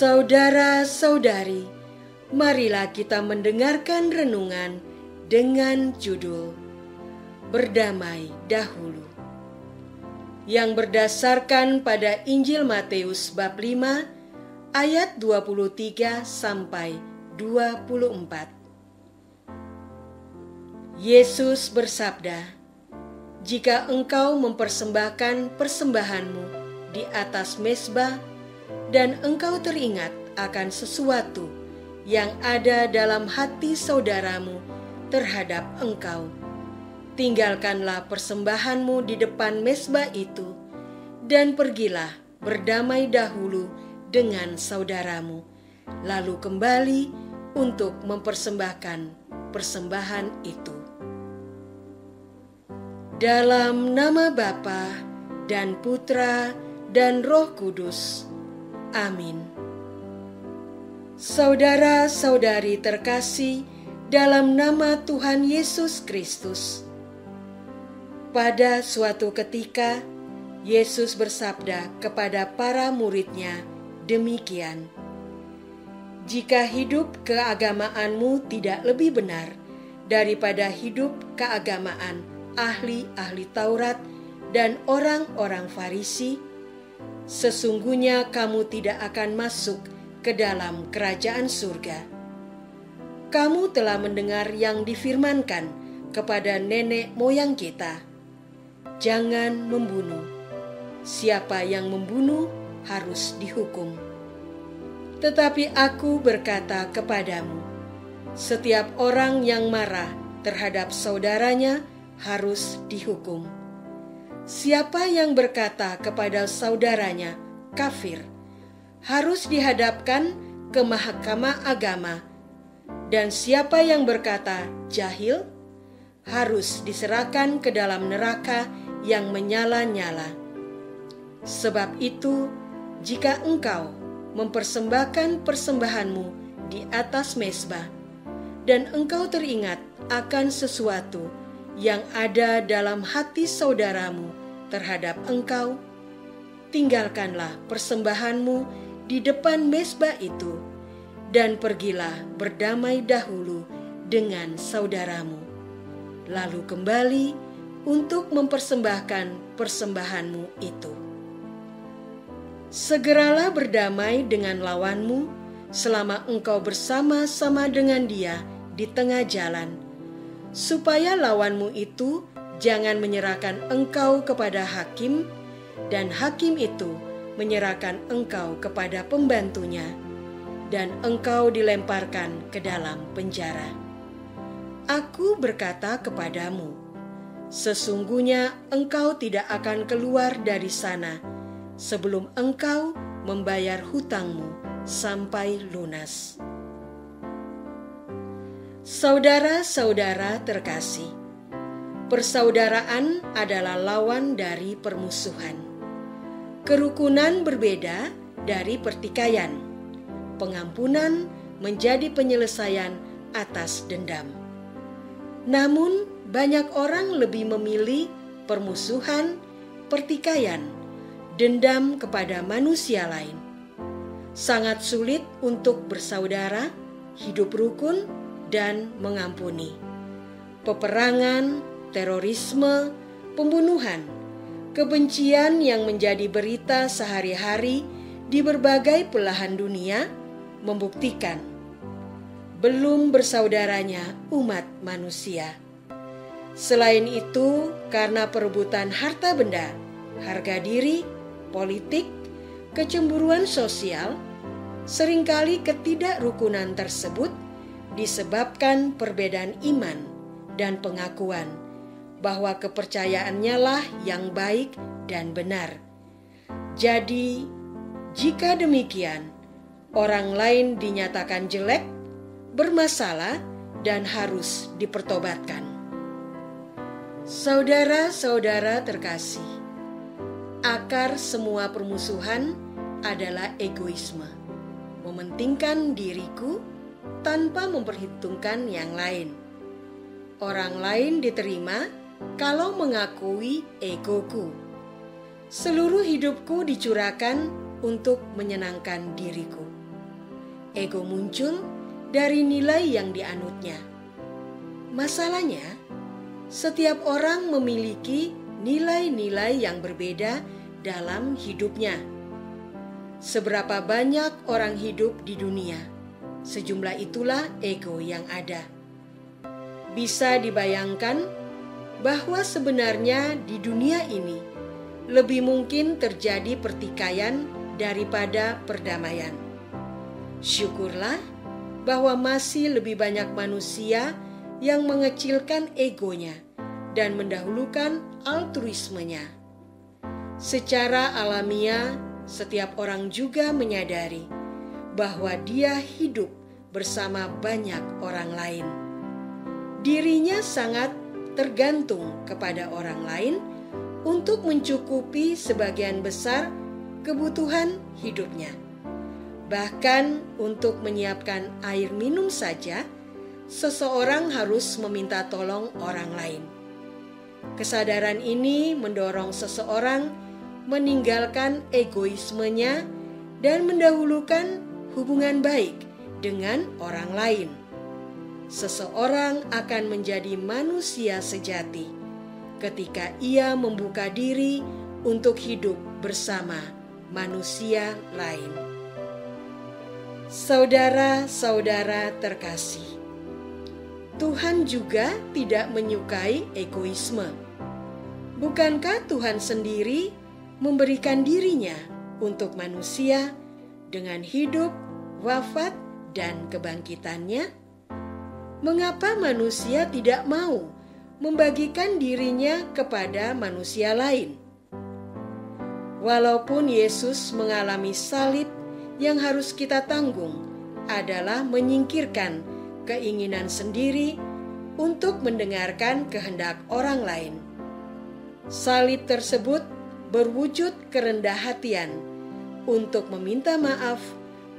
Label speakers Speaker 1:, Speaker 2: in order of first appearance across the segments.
Speaker 1: Saudara-saudari, marilah kita mendengarkan renungan dengan judul Berdamai Dahulu, yang berdasarkan pada Injil Matius bab 5 ayat 23 sampai 24. Yesus bersabda, "Jika engkau mempersembahkan persembahanmu di atas mezbah dan engkau teringat akan sesuatu yang ada dalam hati saudaramu terhadap engkau, tinggalkanlah persembahanmu di depan mezbah itu dan pergilah berdamai dahulu dengan saudaramu, lalu kembali untuk mempersembahkan persembahan itu." Dalam nama Bapa dan Putra dan Roh Kudus. Amin. Saudara-saudari terkasih dalam nama Tuhan Yesus Kristus, pada suatu ketika Yesus bersabda kepada para murid-Nya demikian, "Jika hidup keagamaanmu tidak lebih benar daripada hidup keagamaan ahli-ahli Taurat dan orang-orang Farisi, sesungguhnya kamu tidak akan masuk ke dalam kerajaan surga. Kamu telah mendengar yang difirmankan kepada nenek moyang kita, jangan membunuh. Siapa yang membunuh harus dihukum. Tetapi aku berkata kepadamu, setiap orang yang marah terhadap saudaranya harus dihukum. Siapa yang berkata kepada saudaranya kafir harus dihadapkan ke mahkamah agama, dan siapa yang berkata jahil harus diserahkan ke dalam neraka yang menyala-nyala. Sebab itu, jika engkau mempersembahkan persembahanmu di atas mezbah dan engkau teringat akan sesuatu yang ada dalam hati saudaramu terhadap engkau, tinggalkanlah persembahanmu di depan mezbah itu dan pergilah berdamai dahulu dengan saudaramu, lalu kembali untuk mempersembahkan persembahanmu itu. Segeralah berdamai dengan lawanmu selama engkau bersama-sama dengan dia di tengah jalan, supaya lawanmu itu jangan menyerahkan engkau kepada hakim, dan hakim itu menyerahkan engkau kepada pembantunya, dan engkau dilemparkan ke dalam penjara. Aku berkata kepadamu, sesungguhnya engkau tidak akan keluar dari sana sebelum engkau membayar hutangmu sampai lunas." Saudara-saudara terkasih, persaudaraan adalah lawan dari permusuhan. Kerukunan berbeda dari pertikaian. Pengampunan menjadi penyelesaian atas dendam. Namun, banyak orang lebih memilih permusuhan, pertikaian, dendam kepada manusia lain. Sangat sulit untuk bersaudara, hidup rukun, dan mengampuni. Peperangan, terorisme, pembunuhan, kebencian yang menjadi berita sehari-hari di berbagai belahan dunia membuktikan belum bersaudaranya umat manusia. Selain itu, karena perebutan harta benda, harga diri, politik, kecemburuan sosial, seringkali ketidakrukunan tersebut disebabkan perbedaan iman dan pengakuan bahwa kepercayaannya lah yang baik dan benar. Jadi, jika demikian, orang lain dinyatakan jelek, bermasalah, dan harus dipertobatkan. Saudara-saudara terkasih, akar semua permusuhan adalah egoisme, mementingkan diriku tanpa memperhitungkan yang lain. Orang lain diterima kalau mengakui egoku. Seluruh hidupku dicurahkan untuk menyenangkan diriku. ego muncul dari nilai yang dianutnya. Masalahnya, setiap orang memiliki nilai-nilai yang berbeda dalam hidupnya. Seberapa banyak orang hidup di dunia, sejumlah itulah ego yang ada. Bisa dibayangkan bahwa sebenarnya di dunia ini lebih mungkin terjadi pertikaian daripada perdamaian. Syukurlah bahwa masih lebih banyak manusia yang mengecilkan egonya dan mendahulukan altruismenya. Secara alamiah, setiap orang juga menyadari bahwa dia hidup bersama banyak orang lain. Dirinya sangat tergantung kepada orang lain untuk mencukupi sebagian besar kebutuhan hidupnya. Bahkan untuk menyiapkan air minum saja, seseorang harus meminta tolong orang lain. Kesadaran ini mendorong seseorang meninggalkan egoismenya dan mendahulukan hubungan baik dengan orang lain. Seseorang akan menjadi manusia sejati ketika ia membuka diri untuk hidup bersama manusia lain. Saudara-saudara terkasih, Tuhan juga tidak menyukai egoisme. Bukankah Tuhan sendiri memberikan dirinya untuk manusia dengan hidup, wafat, dan kebangkitannya? Mengapa manusia tidak mau membagikan dirinya kepada manusia lain? Walaupun Yesus mengalami salib, yang harus kita tanggung adalah menyingkirkan keinginan sendiri untuk mendengarkan kehendak orang lain. Salib tersebut berwujud kerendahan untuk meminta maaf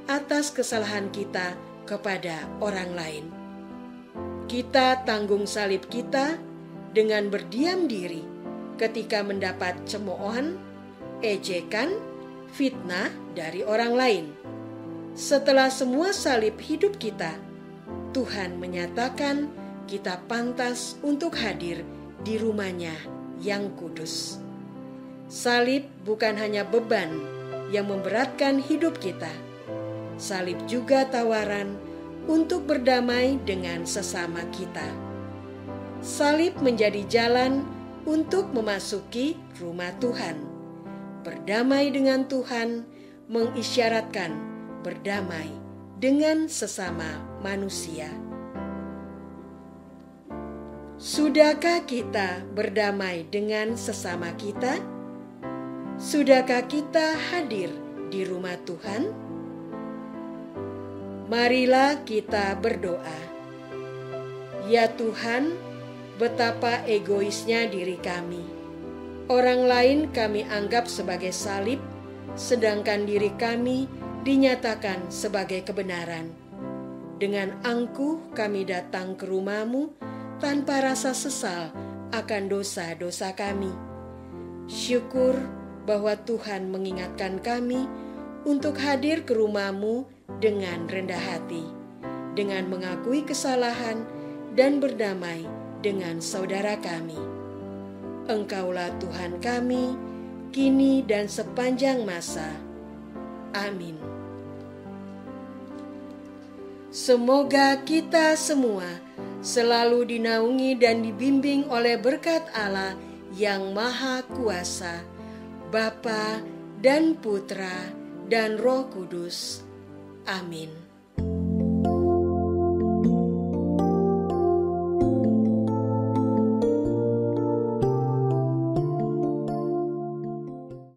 Speaker 1: atas kesalahan kita kepada orang lain. Kita tanggung salib kita dengan berdiam diri ketika mendapat cemoohan, ejekan, fitnah dari orang lain. Setelah semua salib hidup kita, Tuhan menyatakan kita pantas untuk hadir di rumah-Nya yang kudus. Salib bukan hanya beban yang memberatkan hidup kita. Salib juga tawaran untuk berdamai dengan sesama kita. Salib menjadi jalan untuk memasuki rumah Tuhan. Berdamai dengan Tuhan mengisyaratkan berdamai dengan sesama manusia. Sudahkah kita berdamai dengan sesama kita? Sudahkah kita hadir di rumah Tuhan? Marilah kita berdoa. Ya Tuhan, betapa egoisnya diri kami. Orang lain kami anggap sebagai salib, sedangkan diri kami dinyatakan sebagai kebenaran. Dengan angkuh kami datang ke rumah-Mu tanpa rasa sesal akan dosa-dosa kami. Syukur bahwa Tuhan mengingatkan kami untuk hadir ke rumah-Mu dengan rendah hati, dengan mengakui kesalahan dan berdamai dengan saudara kami. Engkaulah Tuhan kami, kini dan sepanjang masa. Amin. Semoga kita semua selalu dinaungi dan dibimbing oleh berkat Allah yang Maha Kuasa, Bapa dan Putra dan Roh Kudus. Amin.